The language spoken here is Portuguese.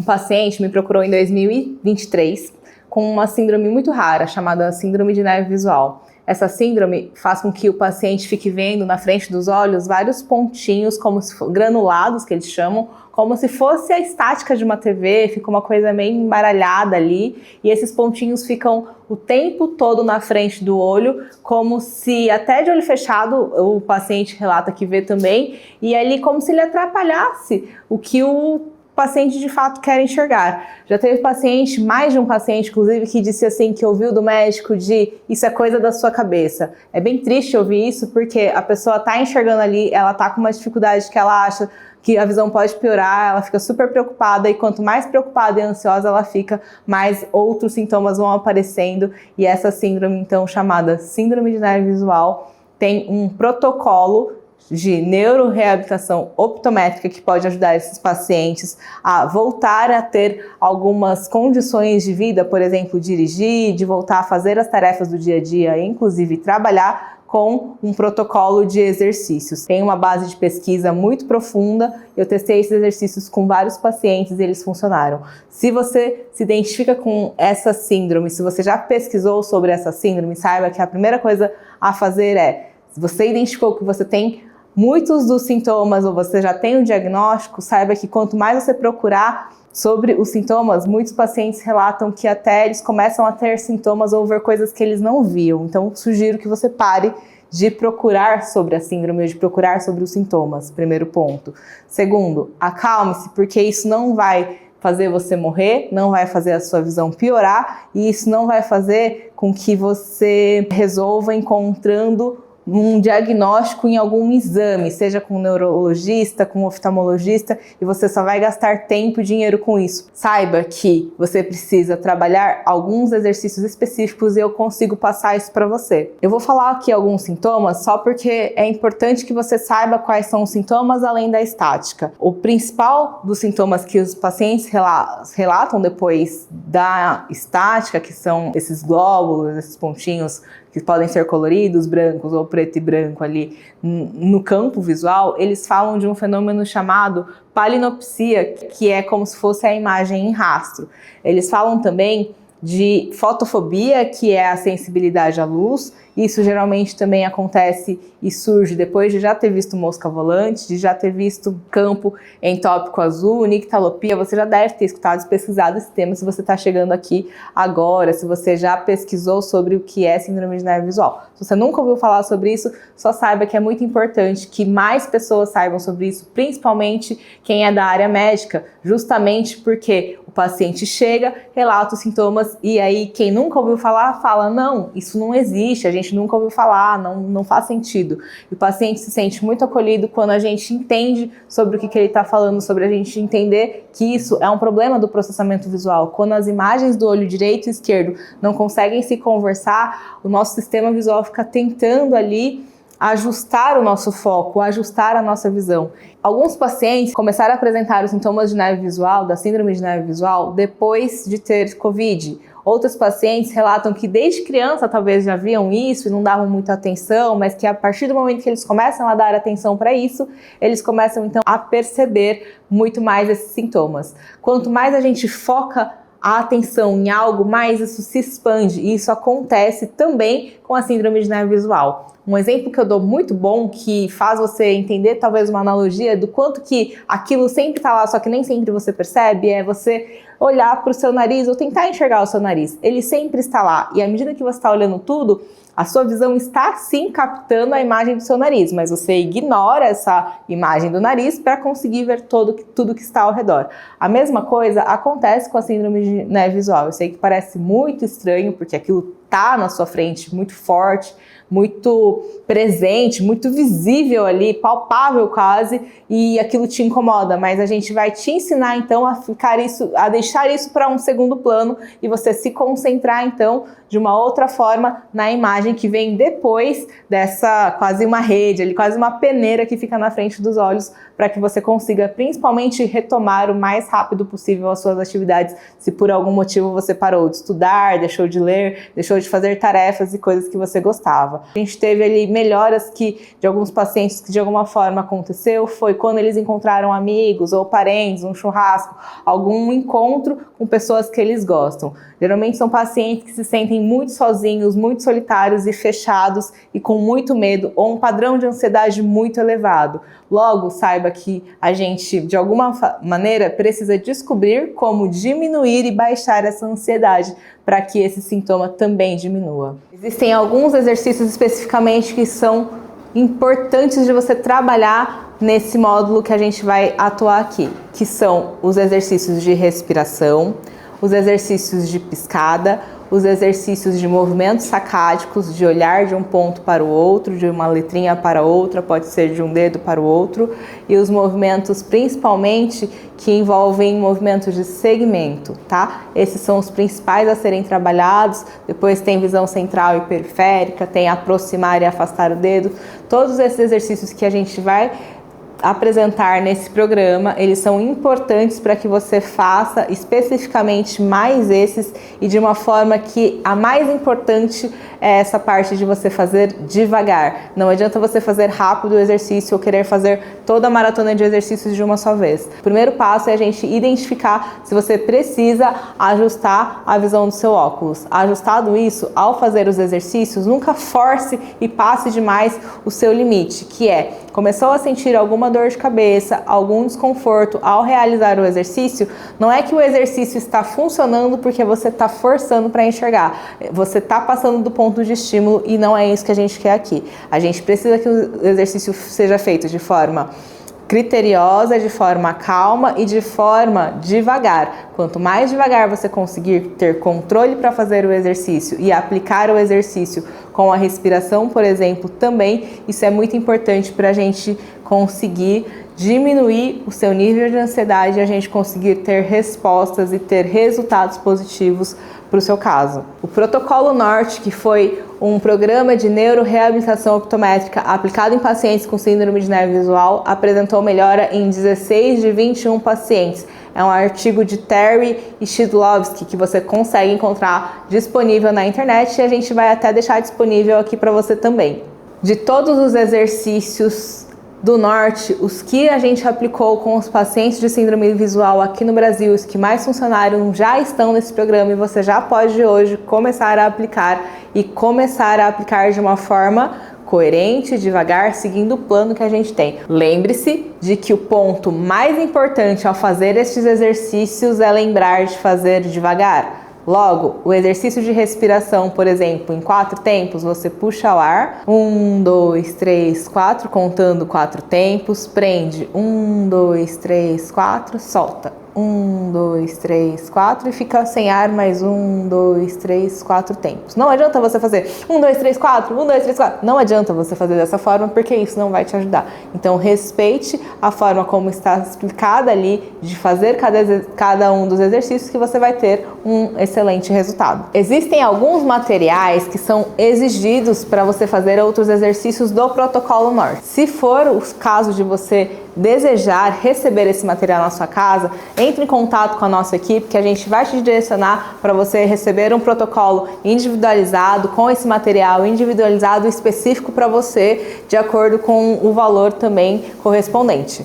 Um paciente me procurou em 2023 com uma síndrome muito rara, chamada síndrome de neve visual. Essa síndrome faz com que o paciente fique vendo na frente dos olhos vários pontinhos, como se granulados, que eles chamam, como se fosse a estática de uma TV, fica uma coisa meio embaralhada ali, e esses pontinhos ficam o tempo todo na frente do olho, como se, até de olho fechado, o paciente relata que vê também, e ali como se ele atrapalhasse o que o paciente de fato quer enxergar. Já teve paciente, mais de um paciente inclusive, que disse assim, que ouviu do médico de isso é coisa da sua cabeça. É bem triste ouvir isso, porque a pessoa está enxergando ali, ela está com uma dificuldade que ela acha que a visão pode piorar, ela fica super preocupada, e quanto mais preocupada e ansiosa ela fica, mais outros sintomas vão aparecendo, e essa síndrome, então, chamada síndrome de neve visual, tem um protocolo de neuroreabilitação optométrica que pode ajudar esses pacientes a voltar a ter algumas condições de vida, por exemplo, dirigir, de voltar a fazer as tarefas do dia a dia, inclusive trabalhar, com um protocolo de exercícios. Tem uma base de pesquisa muito profunda, eu testei esses exercícios com vários pacientes e eles funcionaram. Se você se identifica com essa síndrome, se você já pesquisou sobre essa síndrome, saiba que a primeira coisa a fazer é, se você identificou que você tem muitos dos sintomas ou você já tem um diagnóstico, saiba que quanto mais você procurar sobre os sintomas, muitos pacientes relatam que até eles começam a ter sintomas ou ver coisas que eles não viam. Então, sugiro que você pare de procurar sobre a síndrome, de procurar sobre os sintomas, primeiro ponto. Segundo, acalme-se, porque isso não vai fazer você morrer, não vai fazer a sua visão piorar, e isso não vai fazer com que você resolva encontrando um diagnóstico em algum exame, seja com um neurologista, com um oftalmologista, e você só vai gastar tempo e dinheiro com isso. Saiba que você precisa trabalhar alguns exercícios específicos e eu consigo passar isso para você. Eu vou falar aqui alguns sintomas só porque é importante que você saiba quais são os sintomas além da estática. O principal dos sintomas que os pacientes relatam depois da estática, que são esses glóbulos, esses pontinhos que podem ser coloridos, brancos ou preto e branco ali no campo visual, eles falam de um fenômeno chamado palinopsia, que é como se fosse a imagem em rastro. Eles falam também de fotofobia, que é a sensibilidade à luz. Isso geralmente também acontece e surge depois de já ter visto mosca volante, de já ter visto campo entópico azul, nictalopia. Você já deve ter escutado e pesquisado esse tema se você está chegando aqui agora, se você já pesquisou sobre o que é síndrome de neve visual. Se você nunca ouviu falar sobre isso, só saiba que é muito importante que mais pessoas saibam sobre isso, principalmente quem é da área médica, justamente porque o paciente chega, relata os sintomas e aí quem nunca ouviu falar, fala, não, isso não existe, a gente nunca ouviu falar, não faz sentido. E o paciente se sente muito acolhido quando a gente entende sobre o que ele está falando, sobre a gente entender que isso é um problema do processamento visual. Quando as imagens do olho direito e esquerdo não conseguem se conversar, o nosso sistema visual fica tentando ali ajustar o nosso foco, ajustar a nossa visão. Alguns pacientes começaram a apresentar os sintomas de neve visual, da síndrome de neve visual, depois de ter Covid. Outros pacientes relatam que desde criança talvez já viam isso e não davam muita atenção, mas que a partir do momento que eles começam a dar atenção para isso, eles começam então a perceber muito mais esses sintomas. Quanto mais a gente foca a atenção em algo, mais isso se expande, e isso acontece também com a síndrome de neve visual. Um exemplo que eu dou muito bom, que faz você entender talvez uma analogia do quanto que aquilo sempre está lá, só que nem sempre você percebe, é você olhar para o seu nariz ou tentar enxergar o seu nariz. Ele sempre está lá, e à medida que você está olhando tudo, a sua visão está sim captando a imagem do seu nariz, mas você ignora essa imagem do nariz para conseguir ver tudo que está ao redor. A mesma coisa acontece com a síndrome de neve visual. Eu sei que parece muito estranho, porque aquilo está na sua frente, muito forte, muito presente, muito visível ali, palpável quase, e aquilo te incomoda, mas a gente vai te ensinar então a deixar isso para um segundo plano e você se concentrar então de uma outra forma na imagem que vem depois dessa quase uma rede, ali, quase uma peneira que fica na frente dos olhos, para que você consiga principalmente retomar o mais rápido possível as suas atividades, se por algum motivo você parou de estudar, deixou de ler, deixou de fazer tarefas e coisas que você gostava. A gente teve ali melhoras de alguns pacientes que de alguma forma aconteceu, foi quando eles encontraram amigos ou parentes, um churrasco, algum encontro com pessoas que eles gostam. Geralmente são pacientes que se sentem muito sozinhos, muito solitários e fechados e com muito medo ou um padrão de ansiedade muito elevado. Logo, saiba que a gente, de alguma maneira, precisa descobrir como diminuir e baixar essa ansiedade para que esse sintoma também diminua. Existem alguns exercícios especificamente que são importantes de você trabalhar nesse módulo que a gente vai atuar aqui, que são os exercícios de respiração, os exercícios de piscada, os exercícios de movimentos sacádicos, de olhar de um ponto para o outro, de uma letrinha para outra, pode ser de um dedo para o outro, e os movimentos principalmente que envolvem movimentos de segmento, tá? Esses são os principais a serem trabalhados. Depois tem visão central e periférica, tem aproximar e afastar o dedo. Todos esses exercícios que a gente vai apresentar nesse programa, eles são importantes para que você faça especificamente mais esses e de uma forma que a mais importante é essa parte de você fazer devagar. Não adianta você fazer rápido o exercício ou querer fazer toda a maratona de exercícios de uma só vez. O primeiro passo é a gente identificar se você precisa ajustar a visão do seu óculos. Ajustado isso, ao fazer os exercícios, nunca force e passe demais o seu limite, que é, começou a sentir alguma dor de cabeça, algum desconforto ao realizar o exercício, não é que o exercício está funcionando porque você está forçando para enxergar. Você está passando do ponto de estímulo e não é isso que a gente quer aqui. A gente precisa que o exercício seja feito de forma criteriosa, de forma calma e de forma devagar. Quanto mais devagar você conseguir ter controle para fazer o exercício e aplicar o exercício com a respiração, por exemplo, também, isso é muito importante para a gente conseguir diminuir o seu nível de ansiedade e a gente conseguir ter respostas e ter resultados positivos para o seu caso. O Protocolo Norte, que foi um programa de neuroreabilitação optométrica aplicado em pacientes com síndrome de neve visual, apresentou melhora em 16 de 21 pacientes. É um artigo de Terry e Shidlovsky que você consegue encontrar disponível na internet e a gente vai até deixar disponível aqui para você também. De todos os exercícios do Norte, os que a gente aplicou com os pacientes de síndrome visual aqui no Brasil, os que mais funcionaram já estão nesse programa e você já pode hoje começar a aplicar e começar a aplicar de uma forma coerente, devagar, seguindo o plano que a gente tem. Lembre-se de que o ponto mais importante ao fazer estes exercícios é lembrar de fazer devagar. Logo, o exercício de respiração, por exemplo, em 4 tempos, você puxa o ar, 1, 2, 3, 4, contando 4 tempos, prende, 1, 2, 3, 4, solta, 1, 2, 3, 4 e fica sem ar mais 1, 2, 3, 4 tempos. Não adianta você fazer 1, 2, 3, 4, 1, 2, 3, 4. Não adianta você fazer dessa forma porque isso não vai te ajudar. Então respeite a forma como está explicada ali de fazer cada um dos exercícios que você vai ter um excelente resultado. Existem alguns materiais que são exigidos para você fazer outros exercícios do Protocolo Norte. Se for o caso de você desejar receber esse material na sua casa, entre em contato com a nossa equipe que a gente vai te direcionar para você receber um protocolo individualizado com esse material individualizado específico para você, de acordo com o valor também correspondente.